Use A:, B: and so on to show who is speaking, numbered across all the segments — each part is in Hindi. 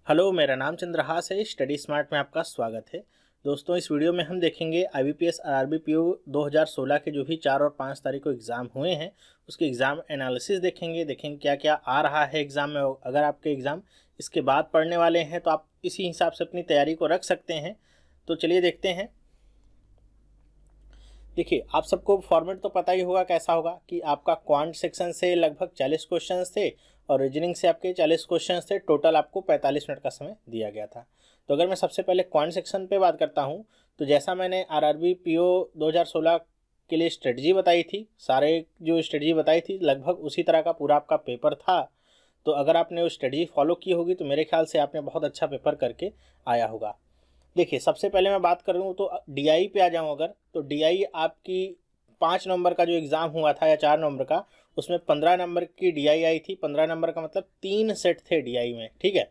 A: हेलो, मेरा नाम चंद्रहास है। स्टडी स्मार्ट में आपका स्वागत है। दोस्तों, इस वीडियो में हम देखेंगे IBPS RRB PO 2016 के जो भी 4 और 5 तारीख को एग्ज़ाम हुए हैं उसके एग्ज़ाम एनालिसिस देखेंगे क्या क्या आ रहा है एग्ज़ाम में। अगर आपके एग्ज़ाम इसके बाद पढ़ने वाले हैं तो आप इसी हिसाब से अपनी तैयारी को रख सकते हैं। तो चलिए देखते हैं। देखिए, आप सबको फॉर्मेट तो पता ही होगा कैसा होगा कि आपका क्वांट सेक्शन से लगभग 40 क्वेश्चंस थे और रीजनिंग से आपके 40 क्वेश्चंस थे। टोटल आपको 45 मिनट का समय दिया गया था। तो अगर मैं सबसे पहले क्वांट सेक्शन पे बात करता हूँ तो जैसा मैंने RRB PO 2016 के लिए स्ट्रेटजी बताई थी, सारे जो स्ट्रेटजी बताई थी लगभग उसी तरह का पूरा आपका पेपर था। तो अगर आपने वो स्ट्रेटजी फॉलो की होगी तो मेरे ख्याल से आपने बहुत अच्छा पेपर करके आया होगा। देखिए, सबसे पहले मैं बात करूँ तो DI पे आ जाऊँ अगर, तो DI आपकी 5 नवंबर का जो एग्ज़ाम हुआ था या 4 नवंबर का, उसमें 15 नंबर की DI आई थी। 15 नंबर का मतलब 3 सेट थे DI में, ठीक है।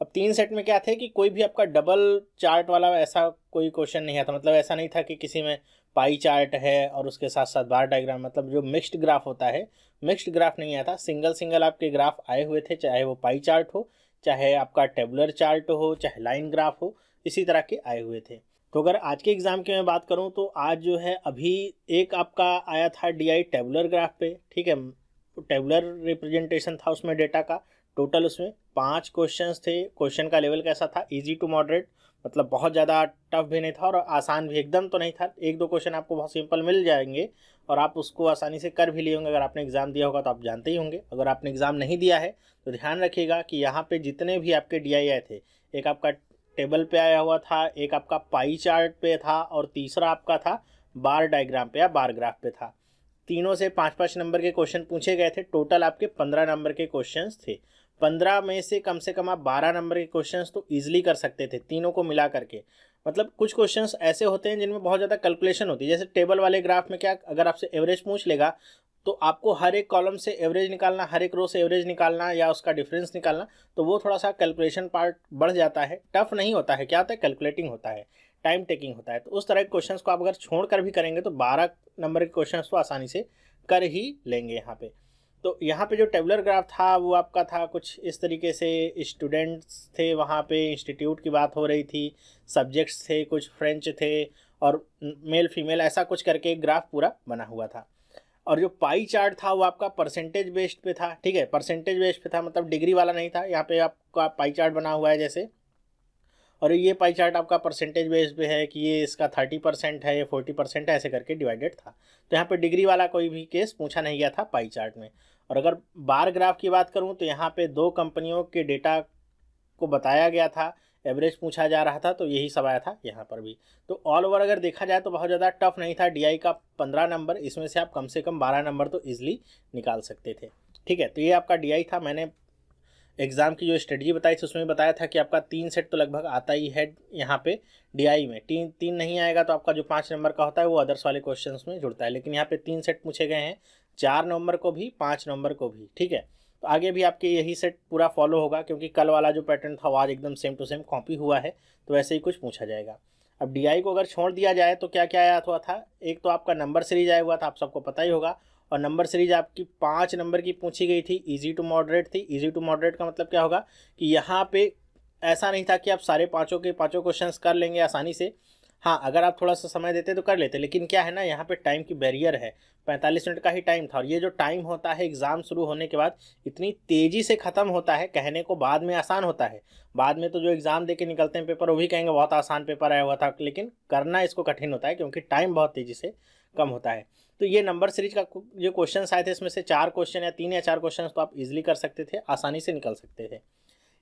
A: अब 3 सेट में क्या थे कि कोई भी आपका डबल चार्ट वाला ऐसा कोई क्वेश्चन नहीं आता। मतलब ऐसा नहीं था कि किसी में पाई चार्ट है और उसके साथ साथ बार डायग्राम, मतलब जो मिक्स्ड ग्राफ होता है, मिक्स्ड ग्राफ नहीं आया था। सिंगल सिंगल आपके ग्राफ आए हुए थे, चाहे वो पाई चार्ट हो, चाहे आपका टेबुलर चार्ट हो, चाहे लाइन ग्राफ हो, इसी तरह के आए हुए थे। तो अगर आज के एग्ज़ाम की मैं बात करूं तो आज जो है अभी एक आपका आया था DI टेबुलर ग्राफ पे, ठीक है। टेबुलर रिप्रेजेंटेशन था उसमें डेटा का। टोटल उसमें 5 क्वेश्चंस थे। क्वेश्चन का लेवल कैसा था? इजी टू मॉडरेट, मतलब बहुत ज़्यादा टफ भी नहीं था और आसान भी एकदम तो नहीं था। एक दो क्वेश्चन आपको बहुत सिंपल मिल जाएंगे और आप उसको आसानी से कर भी लिए होंगे। अगर आपने एग्ज़ाम दिया होगा तो आप जानते ही होंगे। अगर आपने एग्ज़ाम नहीं दिया है तो ध्यान रखिएगा कि यहाँ पे जितने भी आपके DI आए थे, एक आपका टेबल पे आया हुआ था, एक आपका पाई चार्ट पे था और तीसरा आपका था बार डायग्राम पे या बार ग्राफ पे था। तीनों से 5-5 नंबर के क्वेश्चन पूछे गए थे। टोटल आपके 15 नंबर के क्वेश्चंस थे। 15 में से कम आप 12 नंबर के क्वेश्चंस तो ईजिली कर सकते थे, तीनों को मिला करके। मतलब कुछ क्वेश्चंस ऐसे होते हैं जिनमें बहुत ज़्यादा कैलकुलेशन होती है। जैसे टेबल वाले ग्राफ में क्या, अगर आपसे एवरेज पूछ लेगा तो आपको हर एक कॉलम से एवरेज निकालना, हर एक रो से एवरेज निकालना या उसका डिफरेंस निकालना, तो वो थोड़ा सा कैलकुलेशन पार्ट बढ़ जाता है। टफ नहीं होता है, क्या होता है, कैलकुलेटिंग होता है, टाइम टेकिंग होता है। तो उस तरह के क्वेश्चंस को आप अगर छोड़ कर भी करेंगे तो 12 नंबर के क्वेश्चंस तो आसानी से कर ही लेंगे यहाँ पे। तो यहाँ पे जो टेबुलर ग्राफ था वो आपका था कुछ इस तरीके से। स्टूडेंट्स थे वहाँ पे, इंस्टीट्यूट की बात हो रही थी, सब्जेक्ट्स थे, कुछ फ्रेंच थे और मेल फीमेल, ऐसा कुछ करके एक ग्राफ पूरा बना हुआ था। और जो पाई चार्ट था वो आपका परसेंटेज बेस्ड पे था, ठीक है। परसेंटेज बेस्ड पे था, मतलब डिग्री वाला नहीं था। यहाँ पे आपका पाई चार्ट बना हुआ है जैसे, और ये पाई चार्ट आपका परसेंटेज बेस्ड पे है कि ये इसका 30% है, ये 40% है, ऐसे करके डिवाइडेड था। तो यहाँ पे डिग्री वाला कोई भी केस पूछा नहीं गया था पाई चार्ट में। और अगर बार ग्राफ की बात करूँ तो यहाँ पे 2 कंपनियों के डेटा को बताया गया था, एवरेज पूछा जा रहा था, तो यही सब आया था यहाँ पर भी। तो ऑल ओवर अगर देखा जाए तो बहुत ज़्यादा टफ नहीं था। DI का 15 नंबर, इसमें से आप कम से कम 12 नंबर तो ईजिली निकाल सकते थे, ठीक है। तो ये आपका DI था। मैंने एग्ज़ाम की जो स्ट्रेटजी बताई थी उसमें बताया था कि आपका 3 सेट तो लगभग आता ही है यहाँ पे DI में। तीन नहीं आएगा तो आपका जो 5 नंबर का होता है वो अदर्स वाले क्वेश्चन में जुड़ता है, लेकिन यहाँ पे 3 सेट पूछे गए हैं, 4 नवंबर को भी, 5 नवंबर को भी, ठीक है। तो आगे भी आपके यही सेट पूरा फॉलो होगा, क्योंकि कल वाला जो पैटर्न था वो आज एकदम सेम टू सेम कॉपी हुआ है, तो वैसे ही कुछ पूछा जाएगा। अब DI को अगर छोड़ दिया जाए तो क्या क्या आया हुआ था? एक तो आपका नंबर सीरीज आया हुआ था, आप सबको पता ही होगा। और नंबर सीरीज आपकी 5 नंबर की पूछी गई थी, इजी टू मॉडरेट थी। इजी टू मॉडरेट का मतलब क्या होगा कि यहाँ पे ऐसा नहीं था कि आप सारे पाँचों के पाँचों क्वेश्चंस कर लेंगे आसानी से। हाँ, अगर आप थोड़ा सा समय देते तो कर लेते, लेकिन क्या है ना, यहाँ पे टाइम की बैरियर है। 45 मिनट का ही टाइम था और ये जो टाइम होता है एग्ज़ाम शुरू होने के बाद इतनी तेज़ी से ख़त्म होता है। कहने को बाद में आसान होता है, बाद में तो जो एग्ज़ाम दे के निकलते हैं पेपर वो भी कहेंगे बहुत आसान पेपर आया हुआ था, लेकिन करना इसको कठिन होता है क्योंकि टाइम बहुत तेज़ी से कम होता है। तो ये नंबर सीरीज का जो क्वेश्चन आए थे इसमें से 4 क्वेश्चन या 3 या 4 क्वेश्चन तो आप इजीली कर सकते थे, आसानी से निकल सकते थे।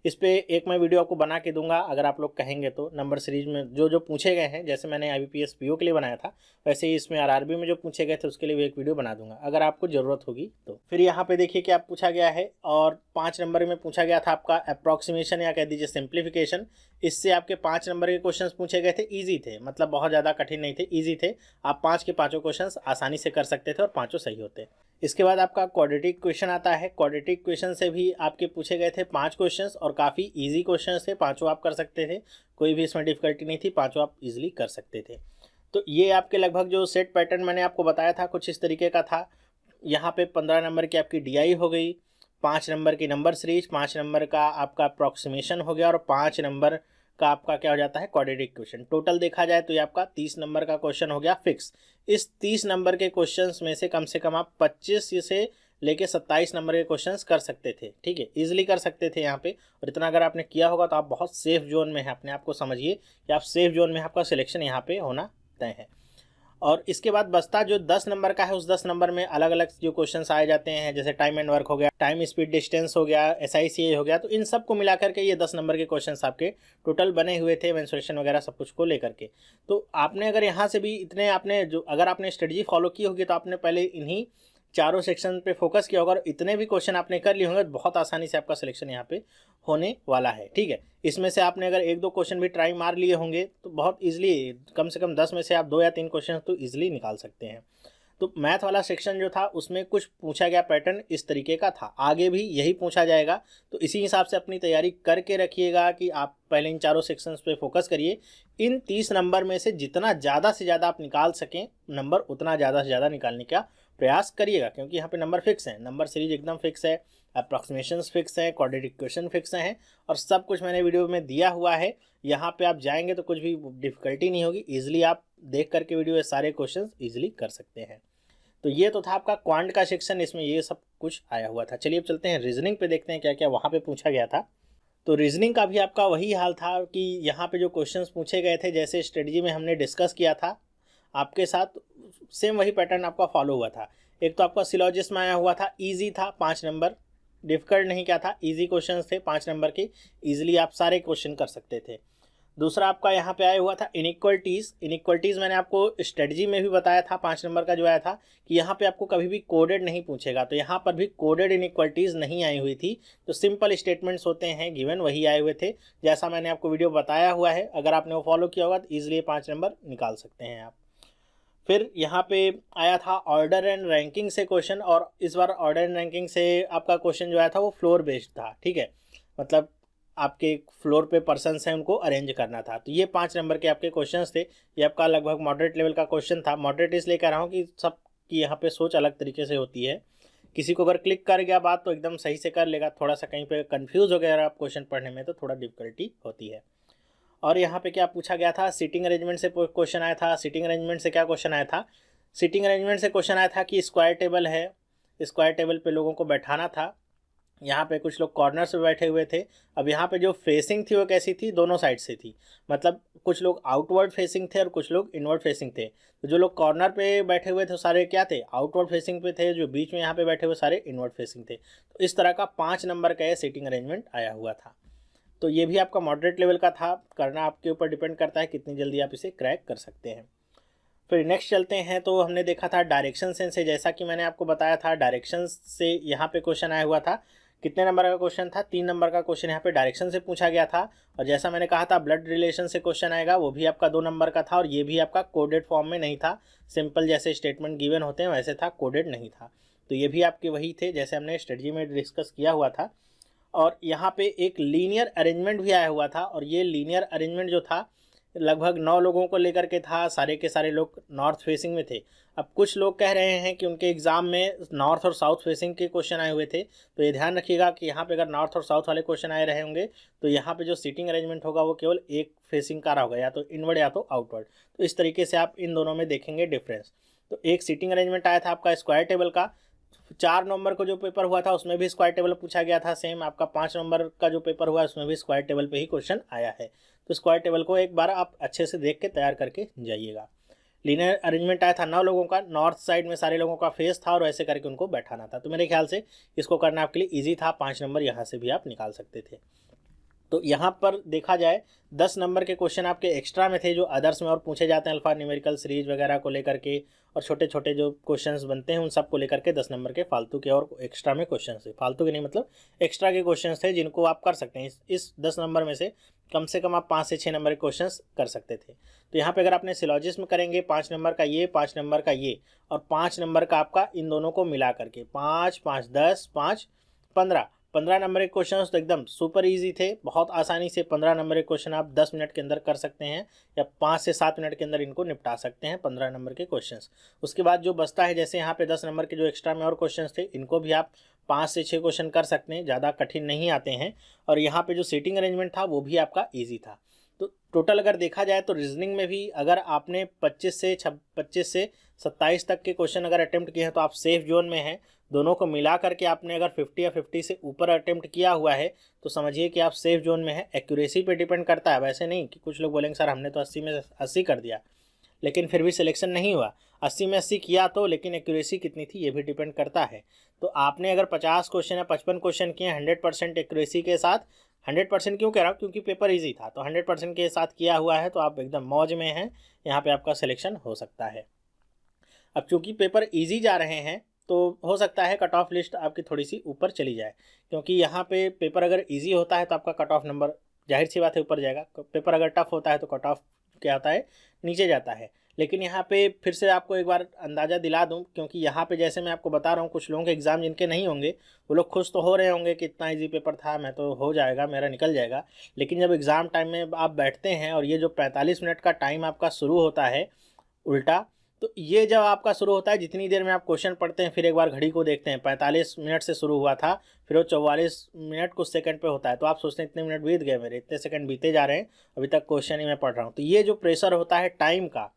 A: इस पे एक मैं वीडियो आपको बना के दूंगा अगर आप लोग कहेंगे तो। नंबर सीरीज में जो जो पूछे गए हैं, जैसे मैंने IBPS PO के लिए बनाया था वैसे ही इसमें RRB में जो पूछे गए थे उसके लिए भी एक वीडियो बना दूंगा अगर आपको ज़रूरत होगी तो। फिर यहाँ पे देखिए कि आप पूछा गया है, और 5 नंबर में पूछा गया था आपका अप्रॉक्सीमेशन या कह दीजिए सिंप्लीफिकेशन। इससे आपके 5 नंबर के क्वेश्चन पूछे गए थे, ईजी थे, मतलब बहुत ज़्यादा कठिन नहीं थे, ईजी थे। आप 5 के 5 क्वेश्चन आसानी से कर सकते थे और 5 सही होते। इसके बाद आपका क्वाड्रेटिक क्वेश्चन आता है। क्वाड्रेटिक क्वेश्चन से भी आपके पूछे गए थे 5 क्वेश्चंस और काफ़ी इजी क्वेश्चंस थे, पांचों आप कर सकते थे, कोई भी इसमें डिफिकल्टी नहीं थी, पांचों आप इजीली कर सकते थे। तो ये आपके लगभग जो सेट पैटर्न मैंने आपको बताया था कुछ इस तरीके का था। यहाँ पे 15 नंबर की आपकी DI हो गई, 5 नंबर की नंबर सीरीज, 5 नंबर का आपका अप्रॉक्सीमेशन हो गया और 5 नंबर का आपका क्या हो जाता है क्वाड्रेटिक इक्वेशन। टोटल देखा जाए तो ये आपका 30 नंबर का क्वेश्चन हो गया फिक्स। इस 30 नंबर के क्वेश्चंस में से कम आप 25 से लेके 27 नंबर के क्वेश्चंस कर सकते थे, ठीक है, इजीली कर सकते थे यहाँ पे। और इतना अगर आपने किया होगा तो आप बहुत सेफ जोन में है, अपने आप को समझिए कि आप सेफ जोन में, आपका सिलेक्शन यहाँ पे होना तय है। और इसके बाद बचता जो 10 नंबर का है, उस 10 नंबर में अलग अलग जो क्वेश्चंस आए जाते हैं, जैसे टाइम एंड वर्क हो गया, टाइम स्पीड डिस्टेंस हो गया, SICA हो गया। तो इन सब को मिलाकर के ये 10 नंबर के क्वेश्चंस आपके टोटल बने हुए थे, मेंसुरेशन वगैरह सब कुछ को लेकर के। तो आपने अगर यहाँ से भी इतने आपने जो अगर आपने स्ट्रेटजी फॉलो की होगी तो आपने पहले इन्हीं चारों सेक्शन पे फोकस किया होगा और इतने भी क्वेश्चन आपने कर लिए होंगे तो बहुत आसानी से आपका सिलेक्शन यहाँ पे होने वाला है, ठीक है। इसमें से आपने अगर 1-2 क्वेश्चन भी ट्राई मार लिए होंगे तो बहुत इजीली, कम से कम 10 में से आप 2 या 3 क्वेश्चन तो इजीली निकाल सकते हैं। तो मैथ वाला सेक्शन जो था उसमें कुछ पूछा गया पैटर्न इस तरीके का था, आगे भी यही पूछा जाएगा। तो इसी हिसाब से अपनी तैयारी करके रखिएगा कि आप पहले इन चारों सेक्शंस पे फोकस करिए। इन 30 नंबर में से जितना ज़्यादा से ज़्यादा आप निकाल सकें नंबर, उतना ज़्यादा से ज़्यादा निकालने का प्रयास करिएगा, क्योंकि यहाँ पे नंबर फिक्स है, नंबर सीरीज एकदम फिक्स है, अप्रॉक्सीमेशंस फिक्स है, क्वाड्रेटिक इक्वेशन फिक्स हैं और सब कुछ मैंने वीडियो में दिया हुआ है। यहाँ पे आप जाएंगे तो कुछ भी डिफिकल्टी नहीं होगी, ईजिली आप देख करके वीडियो में सारे क्वेश्चन ईजिली कर सकते हैं। तो ये तो था आपका क्वांट का सेक्शन, इसमें ये सब कुछ आया हुआ था। चलिए अब चलते हैं रीजनिंग पे, देखते हैं क्या क्या वहाँ पे पूछा गया था। तो रीजनिंग का भी आपका वही हाल था कि यहाँ पे जो क्वेश्चंस पूछे गए थे, जैसे स्ट्रेटजी में हमने डिस्कस किया था आपके साथ, सेम वही पैटर्न आपका फॉलो हुआ था। एक तो आपका सिलॉजिस्ट में आया हुआ था, ईजी था, 5 नंबर, डिफिकल्ट नहीं क्या था, ईजी क्वेश्चन थे 5 नंबर के, ईजिली आप सारे क्वेश्चन कर सकते थे। दूसरा आपका यहाँ पे आया हुआ था इनइक्वलिटीज़ मैंने आपको स्ट्रेटजी में भी बताया था, 5 नंबर का जो आया था कि यहाँ पे आपको कभी भी कोडेड नहीं पूछेगा, तो यहाँ पर भी कोडेड इनइक्वलिटीज़ नहीं आई हुई थी। तो सिंपल स्टेटमेंट्स होते हैं गिवन, वही आए हुए थे, जैसा मैंने आपको वीडियो बताया हुआ है। अगर आपने वो फॉलो किया होगा तो ईजिली 5 नंबर निकाल सकते हैं आप। फिर यहाँ पे आया था ऑर्डर एंड रैंकिंग से क्वेश्चन, और इस बार ऑर्डर एंड रैंकिंग से आपका क्वेश्चन जो आया था वो फ्लोर बेस्ड था, ठीक है, मतलब आपके फ्लोर पे पर्सन्स हैं उनको अरेंज करना था। तो ये 5 नंबर के आपके क्वेश्चंस थे। ये आपका लगभग मॉडरेट लेवल का क्वेश्चन था। मॉडरेट इसलिए कह रहा हूँ कि सब की यहाँ पे सोच अलग तरीके से होती है, किसी को अगर क्लिक कर गया बात तो एकदम सही से कर लेगा, थोड़ा सा कहीं पे कंफ्यूज हो गया आप क्वेश्चन पढ़ने में तो थोड़ा डिफिकल्टी होती है। और यहाँ पे क्या पूछा गया था, सीटिंग अरेंजमेंट से क्वेश्चन आया था। सीटिंग अरेंजमेंट से क्या क्वेश्चन आया था, सीटिंग अरेंजमेंट से क्वेश्चन आया था कि स्क्वायर टेबल है, स्क्वायर टेबल पे लोगों को बैठाना था। यहाँ पे कुछ लोग कॉर्नर्स पे बैठे हुए थे। अब यहाँ पे जो फेसिंग थी वो कैसी थी, दोनों साइड से थी, मतलब कुछ लोग आउटवर्ड फेसिंग थे और कुछ लोग इनवर्ड फेसिंग थे। तो जो लोग कॉर्नर पे बैठे हुए थे सारे क्या थे, आउटवर्ड फेसिंग पे थे, जो बीच में यहाँ पे बैठे हुए सारे इनवर्ड फेसिंग थे। तो इस तरह का 5 नंबर का ये सीटिंग अरेंजमेंट आया हुआ था। तो ये भी आपका मॉडरेट लेवल का था, करना आपके ऊपर डिपेंड करता है कितनी जल्दी आप इसे क्रैक कर सकते हैं। फिर नेक्स्ट चलते हैं, तो हमने देखा था डायरेक्शन सेंस से, जैसा कि मैंने आपको बताया था डायरेक्शन से यहाँ पे क्वेश्चन आया हुआ था। कितने नंबर का क्वेश्चन था, 3 नंबर का क्वेश्चन यहाँ पे डायरेक्शन से पूछा गया था। और जैसा मैंने कहा था ब्लड रिलेशन से क्वेश्चन आएगा, वो भी आपका 2 नंबर का था और ये भी आपका कोडेड फॉर्म में नहीं था, सिंपल जैसे स्टेटमेंट गिवन होते हैं वैसे था, कोडेड नहीं था। तो ये भी आपके वही थे जैसे हमने स्ट्रेटजी में डिस्कस किया हुआ था। और यहाँ पे एक लीनियर अरेंजमेंट भी आया हुआ था, और ये लीनियर अरेंजमेंट जो था लगभग 9 लोगों को लेकर के था, सारे के सारे लोग नॉर्थ फेसिंग में थे। अब कुछ लोग कह रहे हैं कि उनके एग्जाम में नॉर्थ और साउथ फेसिंग के क्वेश्चन आए हुए थे, तो ये ध्यान रखिएगा कि यहाँ पे अगर नॉर्थ और साउथ वाले क्वेश्चन आए रहे होंगे तो यहाँ पे जो सीटिंग अरेंजमेंट होगा वो केवल एक फेसिंग का रहा होगा, या तो इनवर्ड या तो आउटवर्ड। तो इस तरीके से आप इन दोनों में देखेंगे डिफरेंस। तो एक सीटिंग अरेंजमेंट आया था आपका स्क्वायर टेबल का, 4 नवंबर को जो पेपर हुआ था उसमें भी स्क्वायर टेबल पूछा गया था। सेम आपका 5 नवंबर का जो पेपर हुआ उसमें भी स्क्वायर टेबल पे ही क्वेश्चन आया है। तो स्क्वायर टेबल को एक बार आप अच्छे से देख के तैयार करके जाइएगा। लीनियर अरेंजमेंट आया था 9 लोगों का, नॉर्थ साइड में सारे लोगों का फेस था और ऐसे करके उनको बैठाना था। तो मेरे ख्याल से इसको करना आपके लिए ईजी था, 5 नंबर यहाँ से भी आप निकाल सकते थे। तो यहाँ पर देखा जाए 10 नंबर के क्वेश्चन आपके एक्स्ट्रा में थे, जो अदर्स में और पूछे जाते हैं, अल्फा न्यूमेरिकल सीरीज वगैरह को लेकर के, और छोटे छोटे जो क्वेश्चंस बनते हैं उन सब को लेकर के 10 नंबर के फालतू के और एक्स्ट्रा में क्वेश्चन थे। फालतू के नहीं मतलब एक्स्ट्रा के क्वेश्चन थे जिनको आप कर सकते हैं। इस 10 नंबर में से कम आप 5 से 6 नंबर के क्वेश्चन कर सकते थे। तो यहाँ पर अगर आपने सिलॉजिज्म करेंगे 5 नंबर का ये, 5 नंबर का ये, और 5 नंबर का आपका इन दोनों को मिला करके 5, 5, 10, 5, 15 नंबर के क्वेश्चन तो एकदम सुपर इजी थे। बहुत आसानी से 15 नंबर के क्वेश्चन आप 10 मिनट के अंदर कर सकते हैं, या 5 से 7 मिनट के अंदर इनको निपटा सकते हैं 15 नंबर के क्वेश्चंस। उसके बाद जो बचता है, जैसे यहाँ पे 10 नंबर के जो एक्स्ट्रा में और क्वेश्चंस थे, इनको भी आप 5 से 6 क्वेश्चन कर सकते हैं, ज़्यादा कठिन नहीं आते हैं। और यहाँ पे जो सीटिंग अरेंजमेंट था वो भी आपका ईजी था। तो टोटल अगर देखा जाए तो रीजनिंग में भी अगर आपने 25 से 27 तक के क्वेश्चन अगर अटेम्प्ट किए हैं तो आप सेफ जोन में हैं। दोनों को मिला करके आपने अगर 50 या 50 से ऊपर अटेम्प्ट किया हुआ है तो समझिए कि आप सेफ जोन में हैं। एक्यूरेसी पे डिपेंड करता है, वैसे नहीं कि कुछ लोग बोलेंगे सर हमने तो 80 में 80 कर दिया लेकिन फिर भी सिलेक्शन नहीं हुआ। 80 में 80 किया तो लेकिन एक्यूरेसी कितनी थी ये भी डिपेंड करता है। तो आपने अगर 50 क्वेश्चन या 55 क्वेश्चन किए 100% एक्यूरेसी के साथ, 100% क्यों कह रहा हूँ क्योंकि पेपर इजी था, तो 100% के साथ किया हुआ है तो आप एकदम मौज में हैं, यहाँ पे आपका सिलेक्शन हो सकता है। अब चूँकि पेपर ईजी जा रहे हैं तो हो सकता है कट ऑफ लिस्ट आपकी थोड़ी सी ऊपर चली जाए, क्योंकि यहाँ पे पेपर अगर ईजी होता है तो आपका कट ऑफ नंबर जाहिर सी बात है ऊपर जाएगा। पेपर अगर टफ होता है तो कट ऑफ क्या होता है, नीचे जाता है। लेकिन यहाँ पे फिर से आपको एक बार अंदाज़ा दिला दूँ, क्योंकि यहाँ पे जैसे मैं आपको बता रहा हूँ कुछ लोगों के एग्ज़ाम जिनके नहीं होंगे वो लोग खुश तो हो रहे होंगे कि इतना इजी पेपर था, मैं तो हो जाएगा, मेरा निकल जाएगा। लेकिन जब एग्ज़ाम टाइम में आप बैठते हैं और ये जो 45 मिनट का टाइम आपका शुरू होता है उल्टा, तो ये जब आपका शुरू होता है जितनी देर में आप क्वेश्चन पढ़ते हैं फिर एक बार घड़ी को देखते हैं 45 मिनट से शुरू हुआ था, फिर वो 44 मिनट कुछ सेकंड पे होता है, तो आप सोचते हैं इतने मिनट बीत गए मेरे, इतने सेकंड बीते जा रहे हैं, अभी तक क्वेश्चन ही मैं पढ़ रहा हूँ। तो ये जो प्रेशर होता है टाइम का,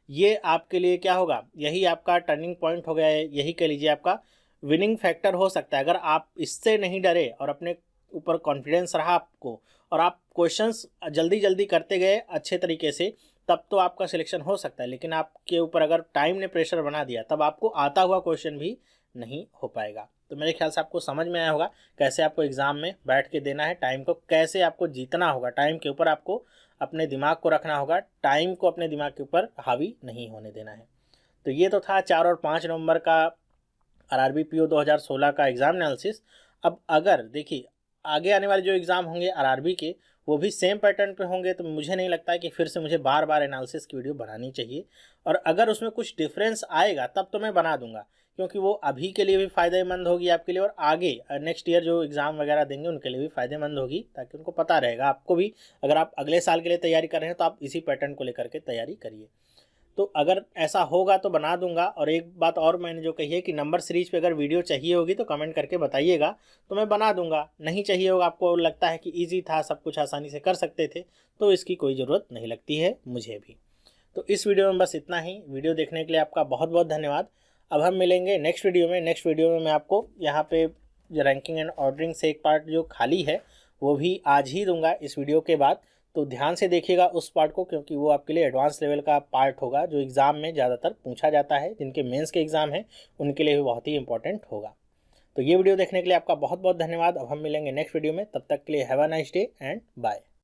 A: ये आपके लिए क्या होगा, यही आपका टर्निंग पॉइंट हो गया है, यही कह लीजिए आपका विनिंग फैक्टर हो सकता है। अगर आप इससे नहीं डरे और अपने ऊपर कॉन्फिडेंस रहा आपको और आप क्वेश्चंस जल्दी जल्दी करते गए अच्छे तरीके से, तब तो आपका सिलेक्शन हो सकता है। लेकिन आपके ऊपर अगर टाइम ने प्रेशर बना दिया तब आपको आता हुआ क्वेश्चन भी नहीं हो पाएगा। तो मेरे ख्याल से आपको समझ में आया होगा कैसे आपको एग्ज़ाम में बैठ के देना है, टाइम को कैसे आपको जीतना होगा, टाइम के ऊपर आपको अपने दिमाग को रखना होगा, टाइम को अपने दिमाग के ऊपर हावी नहीं होने देना है। तो ये तो था 4 और 5 नवंबर का आरआरबी पीओ 2016 का एग्ज़ाम एनालिसिस। अब अगर देखिए आगे आने वाले जो एग्ज़ाम होंगे आरआरबी के वो भी सेम पैटर्न पे होंगे, तो मुझे नहीं लगता है कि फिर से मुझे बार बार एनालिसिस की वीडियो बनानी चाहिए। और अगर उसमें कुछ डिफरेंस आएगा तब तो मैं बना दूंगा, क्योंकि वो अभी के लिए भी फ़ायदेमंद होगी आपके लिए और आगे नेक्स्ट ईयर जो एग्ज़ाम वगैरह देंगे उनके लिए भी फ़ायदेमंद होगी, ताकि उनको पता रहेगा। आपको भी अगर आप अगले साल के लिए तैयारी कर रहे हैं तो आप इसी पैटर्न को लेकर के तैयारी करिए। तो अगर ऐसा होगा तो बना दूंगा। और एक बात और मैंने जो कही है कि नंबर सीरीज पे अगर वीडियो चाहिए होगी तो कमेंट करके बताइएगा, तो मैं बना दूंगा। नहीं चाहिए होगा, आपको लगता है कि इजी था, सब कुछ आसानी से कर सकते थे, तो इसकी कोई ज़रूरत नहीं लगती है मुझे भी। तो इस वीडियो में बस इतना ही। वीडियो देखने के लिए आपका बहुत बहुत धन्यवाद। अब हम मिलेंगे नेक्स्ट वीडियो में। नेक्स्ट वीडियो में मैं आपको यहाँ पे जो रैंकिंग एंड ऑर्डरिंग से एक पार्ट जो खाली है वो भी आज ही दूंगा इस वीडियो के बाद। तो ध्यान से देखिएगा उस पार्ट को, क्योंकि वो आपके लिए एडवांस लेवल का पार्ट होगा जो एग्ज़ाम में ज़्यादातर पूछा जाता है। जिनके मेंस के एग्ज़ाम हैं उनके लिए भी बहुत ही इंपॉर्टेंट होगा। तो ये वीडियो देखने के लिए आपका बहुत बहुत धन्यवाद। अब हम मिलेंगे नेक्स्ट वीडियो में, तब तक के लिए have a nice day and bye.